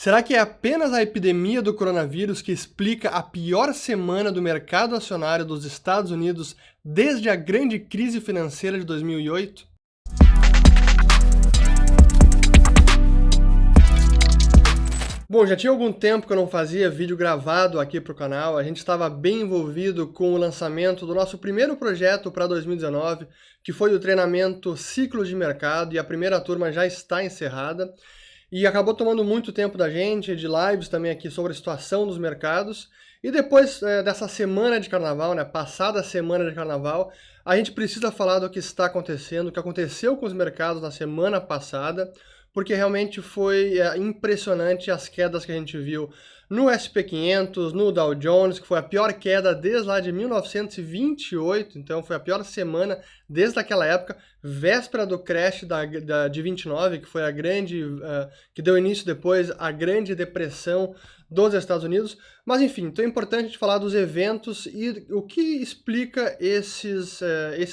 Será que é apenas a epidemia do coronavírus que explica a pior semana do mercado acionário dos Estados Unidos desde a grande crise financeira de 2008? Bom, já tinha algum tempo que eu não fazia vídeo gravado aqui para o canal. A gente estava bem envolvido com o lançamento do nosso primeiro projeto para 2019, que foi o treinamento Ciclos de Mercado, e a primeira turma já está encerrada. E acabou tomando muito tempo da gente, de lives também aqui sobre a situação dos mercados. E depois dessa semana de carnaval, passada a semana de carnaval, a gente precisa falar do que está acontecendo, o que aconteceu com os mercados na semana passada, porque realmente foi impressionante as quedas que a gente viu no SP500, no Dow Jones, que foi a pior queda desde lá de 1928, então foi a pior semana desde aquela época, véspera do crash de 29, que foi a grande, que deu início depois à Grande Depressão dos Estados Unidos. Mas enfim, então é importante a gente falar dos eventos e o que explica esses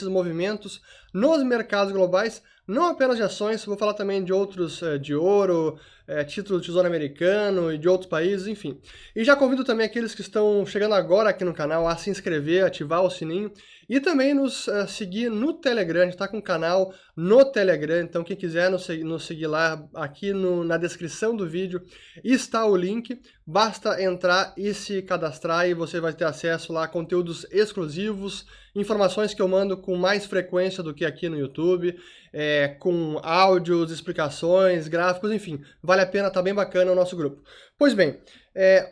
movimentos nos mercados globais, não apenas de ações, vou falar também de outros, de ouro, título do Tesouro Americano e de outros países, enfim. E já convido também aqueles que estão chegando agora aqui no canal a se inscrever, ativar o sininho e também nos seguir no Telegram. A gente está com um canal no Telegram, então quem quiser nos seguir lá, aqui na descrição do vídeo está o link. Basta entrar e se cadastrar e você vai ter acesso lá a conteúdos exclusivos, informações que eu mando com mais frequência do que aqui no YouTube, com áudios, explicações, gráficos, enfim. Vale a pena, tá bem bacana o nosso grupo. Pois bem,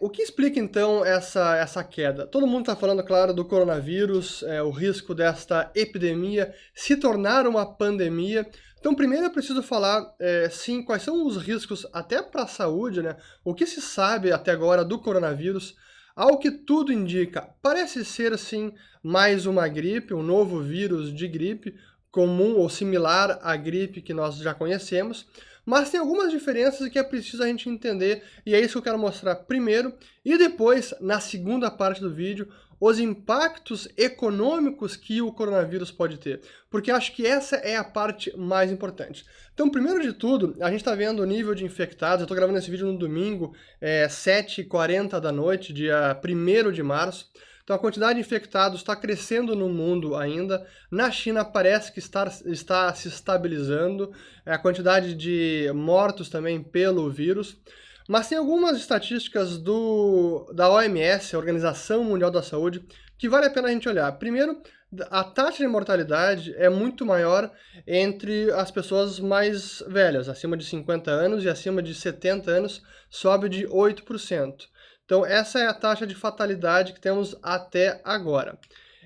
o que explica então essa queda? Todo mundo está falando, claro, do coronavírus, o risco desta epidemia se tornar uma pandemia. Então, primeiro eu preciso falar, sim, quais são os riscos até para a saúde, O que se sabe até agora do coronavírus? Ao que tudo indica, parece ser, sim, mais uma gripe, um novo vírus de gripe, comum ou similar à gripe que nós já conhecemos, mas tem algumas diferenças que é preciso a gente entender, e é isso que eu quero mostrar primeiro, e depois, na segunda parte do vídeo, os impactos econômicos que o coronavírus pode ter, porque acho que essa é a parte mais importante. Então, primeiro de tudo, a gente está vendo o nível de infectados. Eu estou gravando esse vídeo no domingo, 7h40 da noite, dia 1º de março. Então, a quantidade de infectados está crescendo no mundo ainda. Na China parece que está se estabilizando. A quantidade de mortos também pelo vírus. Mas tem algumas estatísticas da OMS, a Organização Mundial da Saúde, que vale a pena a gente olhar. Primeiro, a taxa de mortalidade é muito maior entre as pessoas mais velhas, acima de 50 anos e acima de 70 anos, sobe de 8%. Então, essa é a taxa de fatalidade que temos até agora.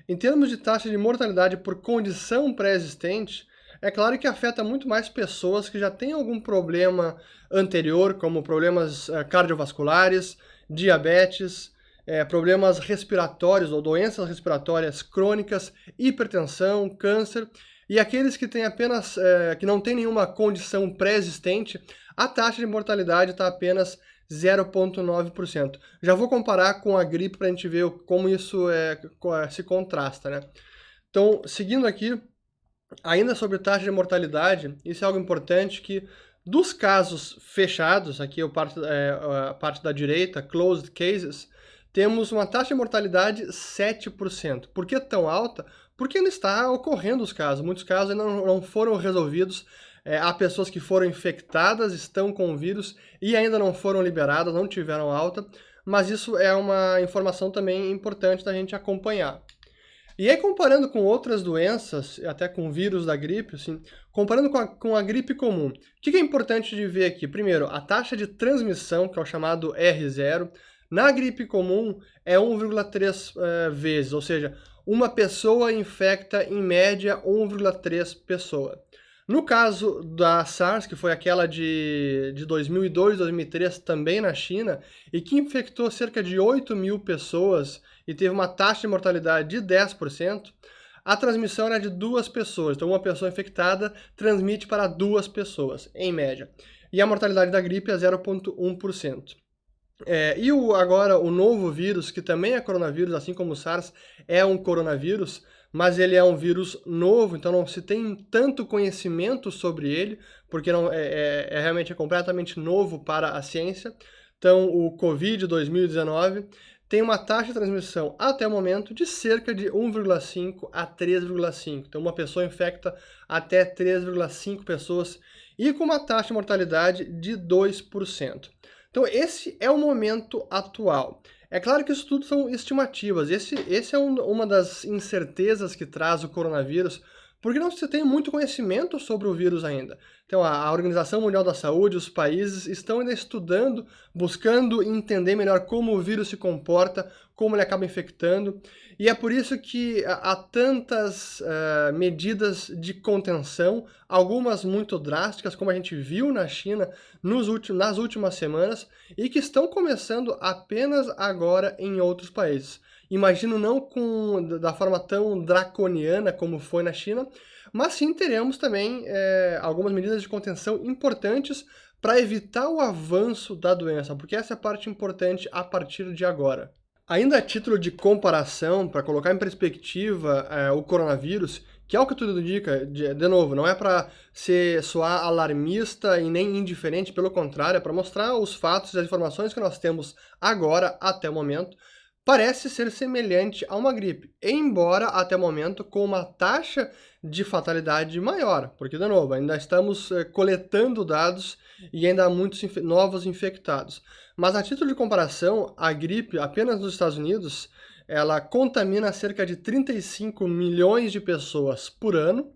Em termos de taxa de mortalidade por condição pré-existente, é claro que afeta muito mais pessoas que já têm algum problema anterior, como problemas cardiovasculares, diabetes, problemas respiratórios ou doenças respiratórias crônicas, hipertensão, câncer, e aqueles que têm apenas, que não têm nenhuma condição pré-existente, a taxa de mortalidade está apenas 0,9%. Já vou comparar com a gripe para a gente ver como isso se contrasta, Então, seguindo aqui, ainda sobre taxa de mortalidade, isso é algo importante que dos casos fechados, aqui a parte da direita, closed cases, temos uma taxa de mortalidade 7%. Por que tão alta? Porque ainda está ocorrendo os casos. Muitos casos ainda não foram resolvidos. Há pessoas que foram infectadas, estão com o vírus e ainda não foram liberadas, não tiveram alta. Mas isso é uma informação também importante da gente acompanhar. E aí, comparando com outras doenças, até com o vírus da gripe, assim, comparando com a gripe comum, o que é importante de ver aqui? Primeiro, a taxa de transmissão, que é o chamado R0, na gripe comum é 1,3 vezes, ou seja, uma pessoa infecta em média 1,3 pessoas. No caso da SARS, que foi aquela de 2002, 2003, também na China, e que infectou cerca de 8.000 pessoas e teve uma taxa de mortalidade de 10%, a transmissão era de 2 pessoas. Então, uma pessoa infectada transmite para 2 pessoas, em média. E a mortalidade da gripe é 0,1%. Agora, o novo vírus, que também é coronavírus, assim como o SARS é um coronavírus, mas ele é um vírus novo, então não se tem tanto conhecimento sobre ele, porque não realmente completamente novo para a ciência. Então, o Covid 2019 tem uma taxa de transmissão, até o momento, de cerca de 1,5 a 3,5. Então, uma pessoa infecta até 3,5 pessoas e com uma taxa de mortalidade de 2%. Então, esse é o momento atual. É claro que isso tudo são estimativas. Esse é uma das incertezas que traz o coronavírus, porque não se tem muito conhecimento sobre o vírus ainda. Então, a Organização Mundial da Saúde, os países estão ainda estudando, buscando entender melhor como o vírus se comporta, como ele acaba infectando, e é por isso que há tantas medidas de contenção, algumas muito drásticas, como a gente viu na China nas últimas semanas, e que estão começando apenas agora em outros países. Imagino não da forma tão draconiana como foi na China, mas sim teremos também algumas medidas de contenção importantes para evitar o avanço da doença, porque essa é a parte importante a partir de agora. Ainda a título de comparação, para colocar em perspectiva o coronavírus, que é o que tudo indica, de novo, não é para soar alarmista e nem indiferente, pelo contrário, é para mostrar os fatos e as informações que nós temos agora, até o momento, parece ser semelhante a uma gripe, embora até o momento com uma taxa de fatalidade maior, porque, de novo, ainda estamos coletando dados e ainda há muitos novos infectados. Mas a título de comparação, a gripe, apenas nos Estados Unidos, ela contamina cerca de 35 milhões de pessoas por ano,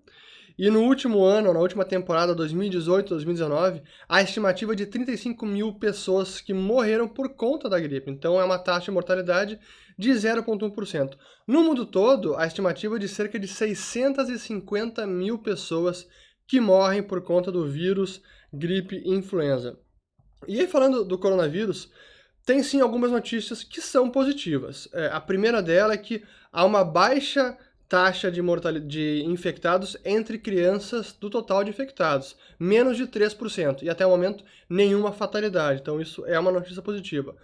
e no último ano, na última temporada, 2018-2019, a estimativa de 35 mil pessoas que morreram por conta da gripe. Então, é uma taxa de mortalidade de 0,1%. No mundo todo, a estimativa é de cerca de 650 mil pessoas que morrem por conta do vírus gripe influenza. E aí, falando do coronavírus, tem sim algumas notícias que são positivas. A primeira dela é que há uma baixa taxa de infectados entre crianças do total de infectados, menos de 3%, e até o momento nenhuma fatalidade, então isso é uma notícia positiva.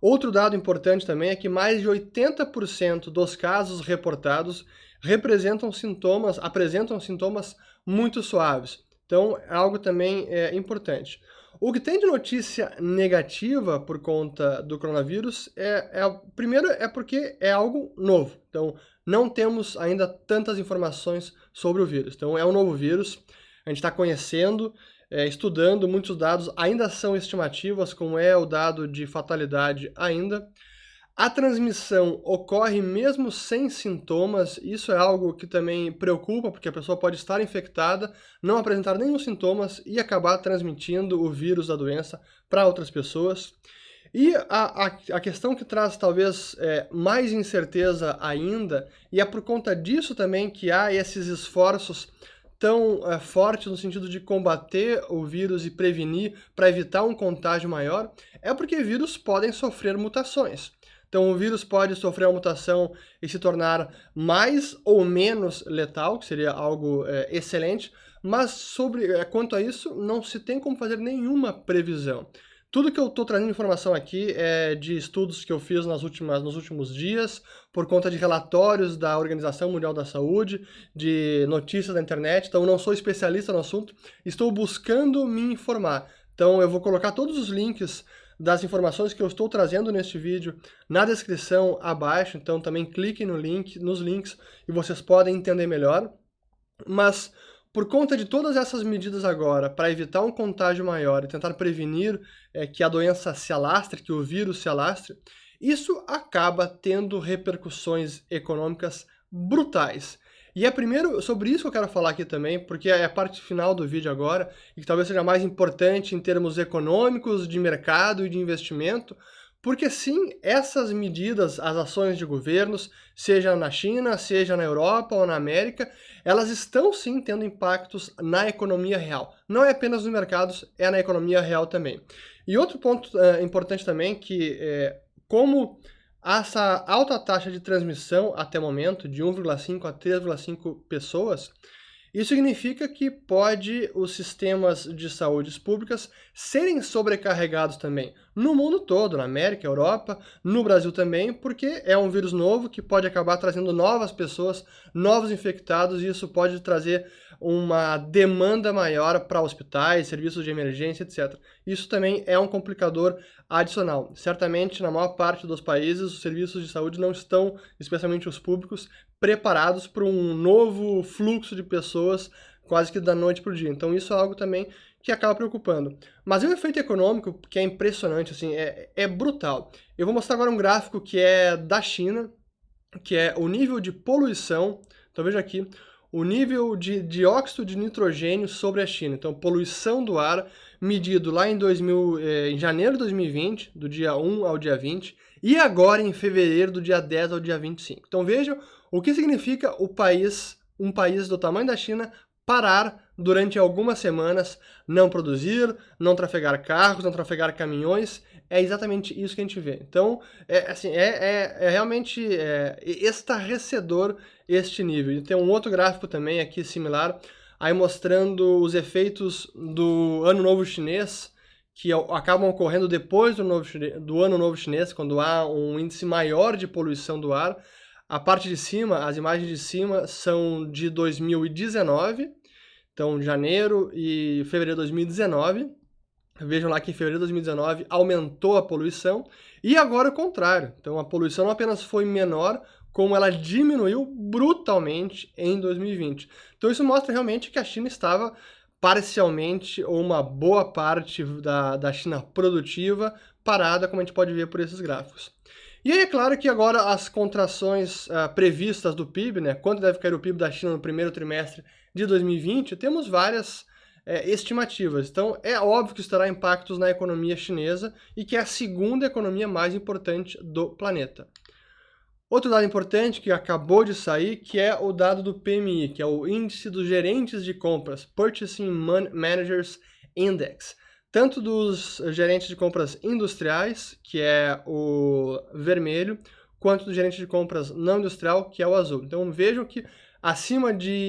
Outro dado importante também é que mais de 80% dos casos reportados apresentam sintomas muito suaves, então é algo também importante. O que tem de notícia negativa por conta do coronavírus primeiro é porque é algo novo, então não temos ainda tantas informações sobre o vírus. Então é um novo vírus, a gente está conhecendo, estudando, muitos dados ainda são estimativas, como é o dado de fatalidade ainda. A transmissão ocorre mesmo sem sintomas, isso é algo que também preocupa, porque a pessoa pode estar infectada, não apresentar nenhum sintomas e acabar transmitindo o vírus da doença para outras pessoas. E a questão que traz talvez mais incerteza ainda, e é por conta disso também que há esses esforços tão fortes no sentido de combater o vírus e prevenir para evitar um contágio maior, é porque vírus podem sofrer mutações. Então, o vírus pode sofrer uma mutação e se tornar mais ou menos letal, que seria algo excelente, mas quanto a isso, não se tem como fazer nenhuma previsão. Tudo que eu estou trazendo informação aqui é de estudos que eu fiz nos últimos dias, por conta de relatórios da Organização Mundial da Saúde, de notícias da internet, então eu não sou especialista no assunto, estou buscando me informar. Então eu vou colocar todos os links das informações que eu estou trazendo neste vídeo na descrição abaixo, então também cliquem nos links e vocês podem entender melhor. Mas por conta de todas essas medidas agora, para evitar um contágio maior e tentar prevenir que a doença se alastre, que o vírus se alastre, isso acaba tendo repercussões econômicas brutais. E é primeiro sobre isso que eu quero falar aqui também, porque é a parte final do vídeo agora, e que talvez seja mais importante em termos econômicos, de mercado e de investimento, porque sim, essas medidas, as ações de governos, seja na China, seja na Europa ou na América, elas estão sim tendo impactos na economia real. Não é apenas nos mercados, é na economia real também. E outro ponto importante também, que como essa alta taxa de transmissão até o momento, de 1,5 a 3,5 pessoas, Isso significa que pode os sistemas de saúde públicas serem sobrecarregados também, no mundo todo, na América, Europa, no Brasil também, porque é um vírus novo que pode acabar trazendo novas pessoas, novos infectados, e isso pode trazer uma demanda maior para hospitais, serviços de emergência, etc. Isso também é um complicador adicional. Certamente, na maior parte dos países, os serviços de saúde não estão, especialmente os públicos, preparados para um novo fluxo de pessoas quase que da noite para o dia. Então isso é algo também que acaba preocupando. Mas o efeito econômico, que é impressionante, assim, é brutal. Eu vou mostrar agora um gráfico que é da China, que é o nível de poluição. Então veja aqui, o nível de dióxido de nitrogênio sobre a China. Então, poluição do ar, medido lá em janeiro de 2020, do dia 1 ao dia 20, e agora em fevereiro, do dia 10 ao dia 25. Então vejam o que significa um país do tamanho da China, parar durante algumas semanas, não produzir, não trafegar carros, não trafegar caminhões. É exatamente isso que a gente vê. Então, realmente estarrecedor este nível. E tem um outro gráfico também aqui similar, aí mostrando os efeitos do Ano Novo Chinês, que acabam ocorrendo depois do Ano Novo Chinês, quando há um índice maior de poluição do ar. A parte de cima, as imagens de cima são de 2019, então janeiro e fevereiro de 2019. Vejam lá que em fevereiro de 2019 aumentou a poluição, e agora o contrário. Então a poluição não apenas foi menor, como ela diminuiu brutalmente em 2020. Então isso mostra realmente que a China estava parcialmente, ou uma boa parte da China produtiva, parada, como a gente pode ver por esses gráficos. E aí é claro que agora as contrações previstas do PIB, né, quanto deve cair o PIB da China no primeiro trimestre de 2020, temos várias estimativas. Então é óbvio que isso terá impactos na economia chinesa, e que é a segunda economia mais importante do planeta. Outro dado importante que acabou de sair, que é o dado do PMI, que é o Índice dos Gerentes de Compras, Purchasing Managers Index, tanto dos gerentes de compras industriais, que é o vermelho, quanto do gerente de compras não industrial, que é o azul. Então vejam que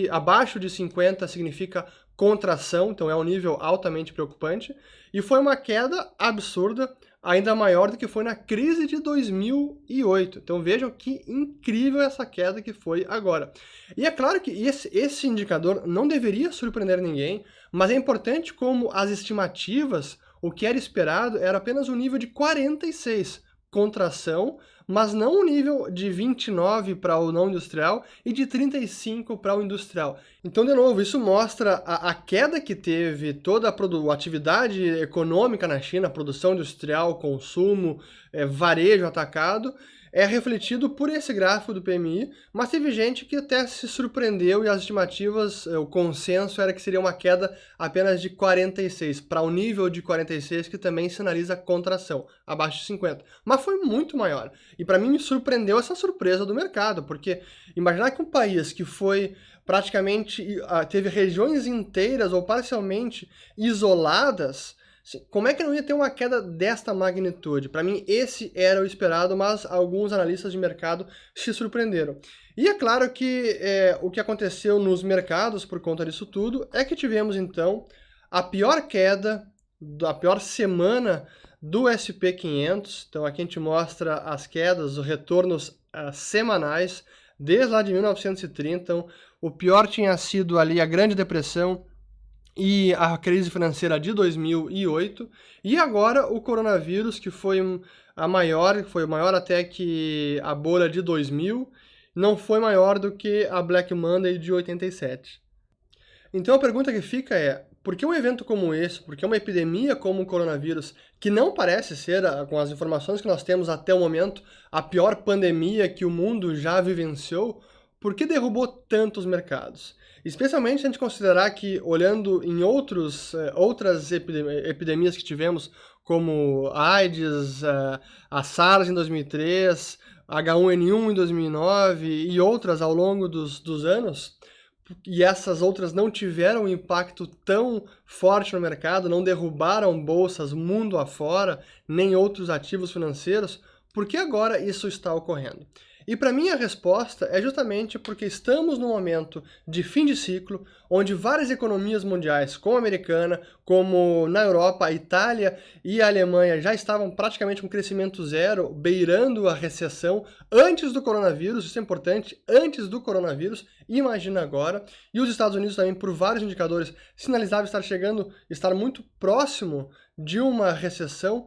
abaixo de 50 significa contração, então é um nível altamente preocupante, e foi uma queda absurda, ainda maior do que foi na crise de 2008. Então vejam que incrível essa queda que foi agora. E é claro que esse indicador não deveria surpreender ninguém, mas é importante como as estimativas, o que era esperado era apenas um nível de 46, contração, mas não um nível de 29 para o não industrial e de 35 para o industrial. Então, de novo, isso mostra a queda que teve toda a atividade econômica na China, produção industrial, consumo, varejo atacado, é refletido por esse gráfico do PMI, mas teve gente que até se surpreendeu, e as estimativas, o consenso era que seria uma queda apenas de 46, para o nível de 46 que também sinaliza contração, abaixo de 50. Mas foi muito maior. E para mim me surpreendeu essa surpresa do mercado, porque imaginar que um país que foi praticamente, teve regiões inteiras ou parcialmente isoladas, como é que não ia ter uma queda desta magnitude? Para mim, esse era o esperado, mas alguns analistas de mercado se surpreenderam. E é claro que o que aconteceu nos mercados por conta disso tudo é que tivemos, então, a pior queda, a pior semana do SP500. Então, aqui a gente mostra as quedas, os retornos semanais, desde lá de 1930. Então, o pior tinha sido ali a Grande Depressão e a crise financeira de 2008, e agora o coronavírus, que foi maior até que a bolha de 2000, não foi maior do que a Black Monday de 87. Então a pergunta que fica é, por que um evento como esse, por que uma epidemia como o coronavírus, que não parece ser, com as informações que nós temos até o momento, a pior pandemia que o mundo já vivenciou, por que derrubou tantos mercados? Especialmente se a gente considerar que, olhando em outras epidemias que tivemos, como a AIDS, a SARS em 2003, H1N1 em 2009 e outras ao longo dos anos, e essas outras não tiveram um impacto tão forte no mercado, não derrubaram bolsas mundo afora, nem outros ativos financeiros, por que agora isso está ocorrendo? E para mim a resposta é justamente porque estamos num momento de fim de ciclo, onde várias economias mundiais, como a americana, como na Europa, a Itália e a Alemanha já estavam praticamente com crescimento zero, beirando a recessão antes do coronavírus, isso é importante, antes do coronavírus, imagina agora, e os Estados Unidos também, por vários indicadores, sinalizavam estar muito próximo de uma recessão.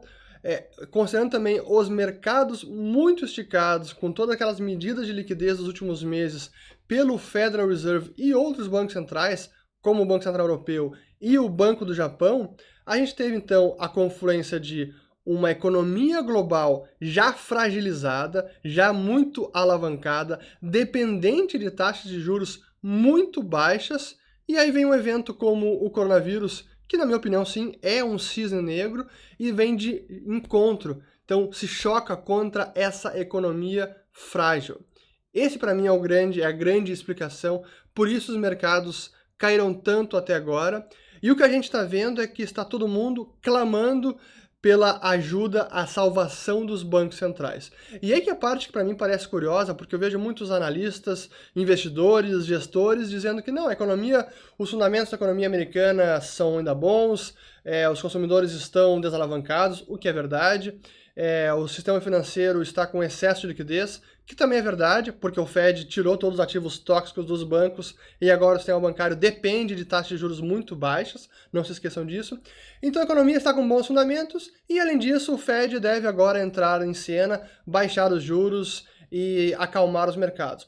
Considerando também os mercados muito esticados, com todas aquelas medidas de liquidez dos últimos meses pelo Federal Reserve e outros bancos centrais, como o Banco Central Europeu e o Banco do Japão, a gente teve então a confluência de uma economia global já fragilizada, já muito alavancada, dependente de taxas de juros muito baixas, e aí vem um evento como o coronavírus, que na minha opinião sim é um cisne negro e vem de encontro, então se choca contra essa economia frágil. Esse para mim é a grande explicação, por isso os mercados caíram tanto até agora, e o que a gente está vendo é que está todo mundo clamando pela ajuda à salvação dos bancos centrais. E aí que a parte que para mim parece curiosa, porque eu vejo muitos analistas, investidores, gestores dizendo que não, os fundamentos da economia americana são ainda bons, os consumidores estão desalavancados, o que é verdade, o sistema financeiro está com excesso de liquidez, que também é verdade, porque o Fed tirou todos os ativos tóxicos dos bancos e agora o sistema bancário depende de taxas de juros muito baixas, não se esqueçam disso. Então a economia está com bons fundamentos e, além disso, o Fed deve agora entrar em cena, baixar os juros e acalmar os mercados.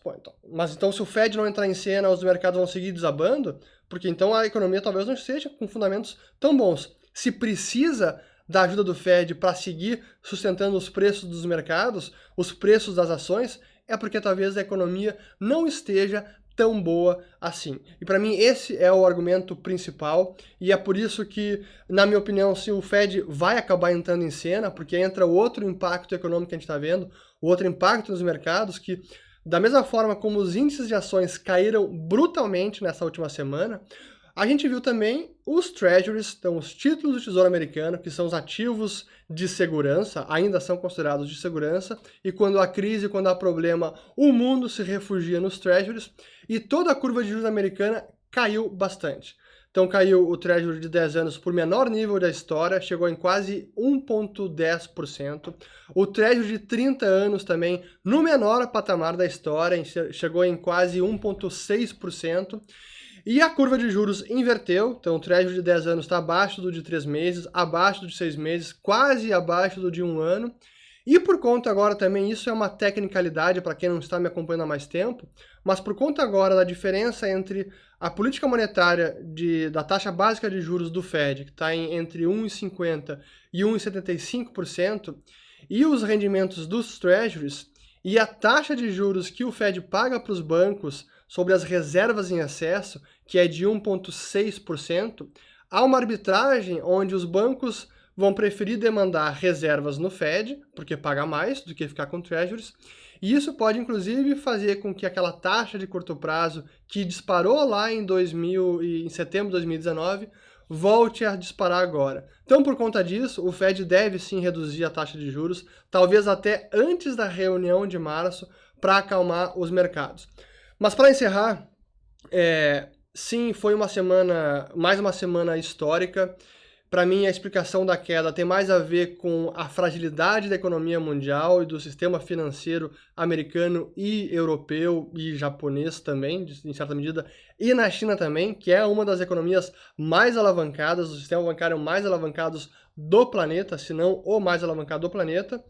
Mas então se o Fed não entrar em cena, os mercados vão seguir desabando? Porque então a economia talvez não esteja com fundamentos tão bons. Se precisa da ajuda do Fed para seguir sustentando os preços dos mercados, os preços das ações, é porque talvez a economia não esteja tão boa assim. E para mim esse é o argumento principal, e é por isso que, na minha opinião, se o Fed vai acabar entrando em cena, porque entra o outro impacto econômico que a gente está vendo, o outro impacto nos mercados, que da mesma forma como os índices de ações caíram brutalmente nessa última semana, a gente viu também os treasuries, então os títulos do Tesouro Americano, que são os ativos de segurança, ainda são considerados de segurança, e quando há crise, quando há problema, o mundo se refugia nos treasuries, e toda a curva de juros americana caiu bastante. Então caiu o treasury de 10 anos por menor nível da história, chegou em quase 1,10%. O treasury de 30 anos também, no menor patamar da história, chegou em quase 1,6%. E a curva de juros inverteu, então o treasury de 10 anos está abaixo do de 3 meses, abaixo do de 6 meses, quase abaixo do de 1 ano. E por conta agora também, isso é uma tecnicalidade para quem não está me acompanhando há mais tempo, mas por conta agora da diferença entre a política monetária da taxa básica de juros do Fed, que está entre 1,50% e 1,75%, e os rendimentos dos treasuries, e a taxa de juros que o Fed paga para os bancos sobre as reservas em excesso, que é de 1,6%, há uma arbitragem onde os bancos vão preferir demandar reservas no Fed, porque paga mais do que ficar com treasuries, e isso pode inclusive fazer com que aquela taxa de curto prazo que disparou lá em setembro de 2019 volte a disparar agora. Então, por conta disso, o Fed deve sim reduzir a taxa de juros, talvez até antes da reunião de março, para acalmar os mercados. Mas para encerrar, sim, foi mais uma semana histórica. Para mim, a explicação da queda tem mais a ver com a fragilidade da economia mundial e do sistema financeiro americano e europeu e japonês também, em certa medida, e na China também, que é uma das economias mais alavancadas, o sistema bancário mais alavancados do planeta, se não o mais alavancado do planeta.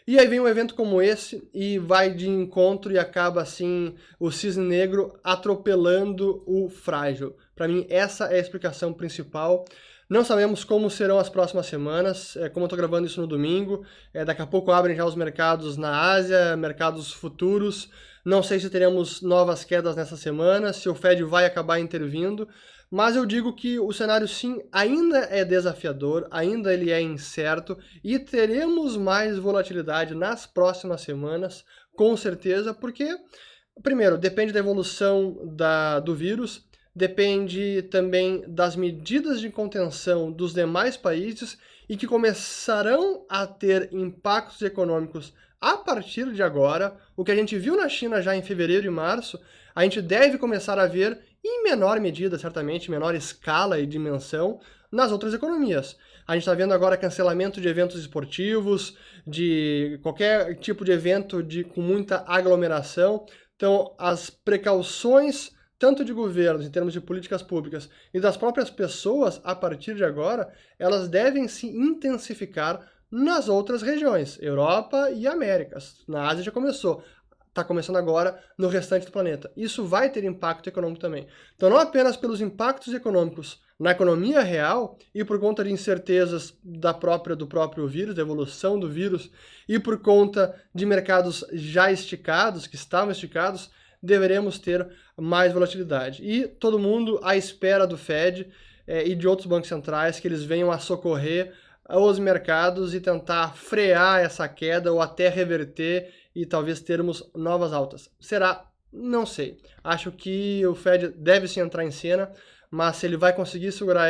E aí vem um evento como esse e vai de encontro e acaba assim o cisne negro atropelando o frágil. Para mim essa é a explicação principal. Não sabemos como serão as próximas semanas, como eu estou gravando isso no domingo, daqui a pouco abrem já os mercados na Ásia, mercados futuros, não sei se teremos novas quedas nessa semana, se o Fed vai acabar intervindo, mas eu digo que o cenário sim ainda é desafiador, ainda ele é incerto e teremos mais volatilidade nas próximas semanas, com certeza, porque, primeiro, depende da evolução do vírus, depende também das medidas de contenção dos demais países e que começarão a ter impactos econômicos a partir de agora. O que a gente viu na China já em fevereiro e março, a gente deve começar a ver em menor medida, certamente, menor escala e dimensão, nas outras economias. A gente está vendo agora cancelamento de eventos esportivos, de qualquer tipo de evento com muita aglomeração. Então, as precauções, tanto de governos, em termos de políticas públicas, e das próprias pessoas, a partir de agora, elas devem se intensificar nas outras regiões, Europa e Américas. Na Ásia já começou. Está começando agora no restante do planeta. Isso vai ter impacto econômico também. Então, não apenas pelos impactos econômicos na economia real e por conta de incertezas do próprio vírus, da evolução do vírus, e por conta de mercados já esticados, que estavam esticados, deveremos ter mais volatilidade. E todo mundo à espera do Fed e de outros bancos centrais que eles venham a socorrer os mercados e tentar frear essa queda ou até reverter e talvez termos novas altas. Será? Não sei. Acho que o Fed deve sim entrar em cena, mas se ele vai conseguir segurar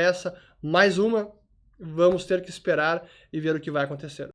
mais uma, vamos ter que esperar e ver o que vai acontecer.